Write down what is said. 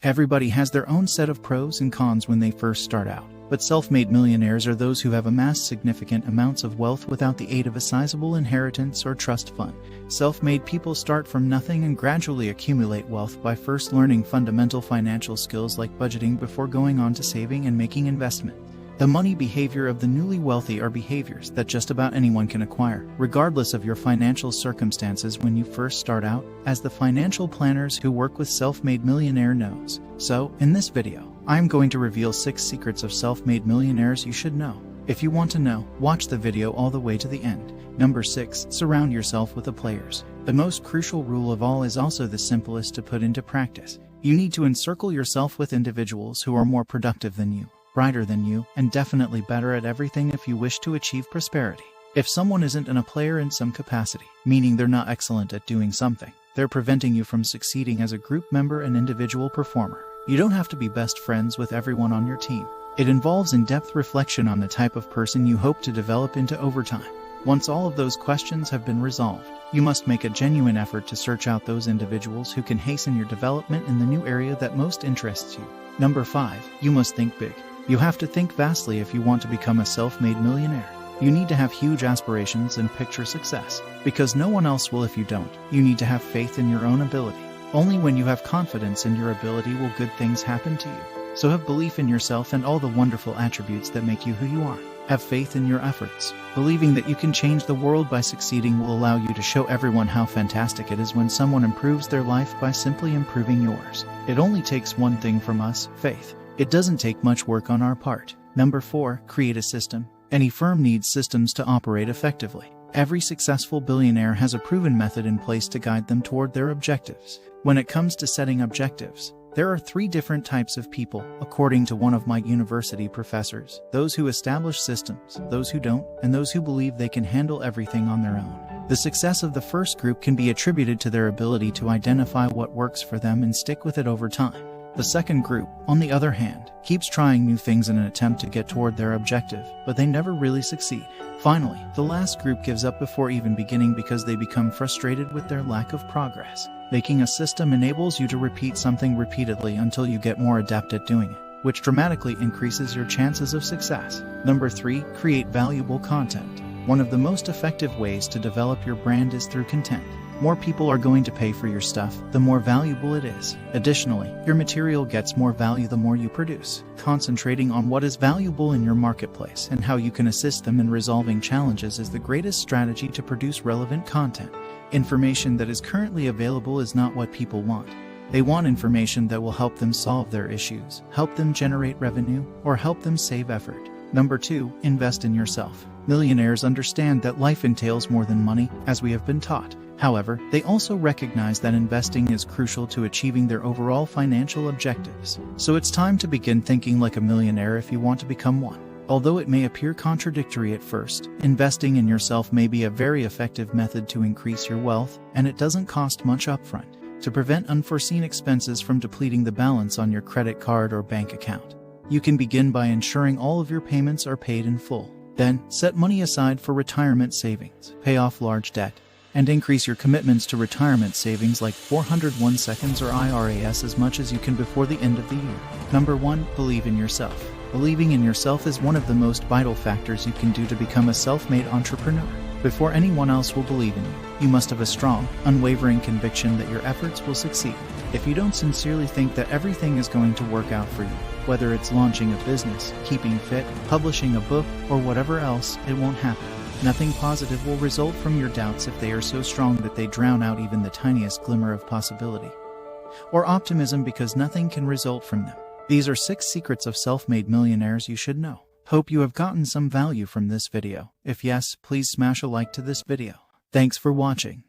Everybody has their own set of pros and cons when they first start out, but self-made millionaires are those who have amassed significant amounts of wealth without the aid of a sizable inheritance or trust fund. Self-made people start from nothing and gradually accumulate wealth by first learning fundamental financial skills like budgeting before going on to saving and making investment. The money behavior of the newly wealthy are behaviors that just about anyone can acquire, regardless of your financial circumstances when you first start out, as the financial planners who work with self-made millionaire knows. So, in this video, I'm going to reveal 6 secrets of self-made millionaires you should know. If you want to know, watch the video all the way to the end. Number 6. Surround yourself with the players. The most crucial rule of all is also the simplest to put into practice. You need to encircle yourself with individuals who are more productive than you, brighter than you, and definitely better at everything if you wish to achieve prosperity. If someone isn't a player in some capacity, meaning they're not excellent at doing something, they're preventing you from succeeding as a group member and individual performer. You don't have to be best friends with everyone on your team. It involves in-depth reflection on the type of person you hope to develop into over time. Once all of those questions have been resolved, you must make a genuine effort to search out those individuals who can hasten your development in the new area that most interests you. Number 5. You must think big. You have to think vastly if you want to become a self-made millionaire. You need to have huge aspirations and picture success, because no one else will if you don't. You need to have faith in your own ability. Only when you have confidence in your ability will good things happen to you. So have belief in yourself and all the wonderful attributes that make you who you are. Have faith in your efforts. Believing that you can change the world by succeeding will allow you to show everyone how fantastic it is when someone improves their life by simply improving yours. It only takes one thing from us: faith. It doesn't take much work on our part. Number 4. Create a system. Any firm needs systems to operate effectively. Every successful billionaire has a proven method in place to guide them toward their objectives. When it comes to setting objectives, there are 3 different types of people, according to one of my university professors: those who establish systems, those who don't, and those who believe they can handle everything on their own. The success of the first group can be attributed to their ability to identify what works for them and stick with it over time. The second group, on the other hand, keeps trying new things in an attempt to get toward their objective, but they never really succeed. Finally, the last group gives up before even beginning because they become frustrated with their lack of progress. Making a system enables you to repeat something repeatedly until you get more adept at doing it, which dramatically increases your chances of success. Number 3. Create valuable content. One of the most effective ways to develop your brand is through content. More people are going to pay for your stuff, the more valuable it is. Additionally, your material gets more value the more you produce. Concentrating on what is valuable in your marketplace and how you can assist them in resolving challenges is the greatest strategy to produce relevant content. Information that is currently available is not what people want. They want information that will help them solve their issues, help them generate revenue, or help them save effort. Number 2. Invest in yourself. Millionaires understand that life entails more than money, as we have been taught. However, they also recognize that investing is crucial to achieving their overall financial objectives. So it's time to begin thinking like a millionaire if you want to become one. Although it may appear contradictory at first, investing in yourself may be a very effective method to increase your wealth, and it doesn't cost much upfront. To prevent unforeseen expenses from depleting the balance on your credit card or bank account, you can begin by ensuring all of your payments are paid in full. Then, set money aside for retirement savings, pay off large debt, and increase your commitments to retirement savings like 401 seconds or IRAs as much as you can before the end of the year. Number 1. Believe in yourself. Believing in yourself is one of the most vital factors you can do to become a self-made entrepreneur. Before anyone else will believe in you, you must have a strong, unwavering conviction that your efforts will succeed. If you don't sincerely think that everything is going to work out for you, whether it's launching a business, keeping fit, publishing a book, or whatever else, it won't happen. Nothing positive will result from your doubts if they are so strong that they drown out even the tiniest glimmer of possibility. Or optimism, because nothing can result from them. These are 6 secrets of self-made millionaires you should know. Hope you have gotten some value from this video. If yes, please smash a like to this video. Thanks for watching.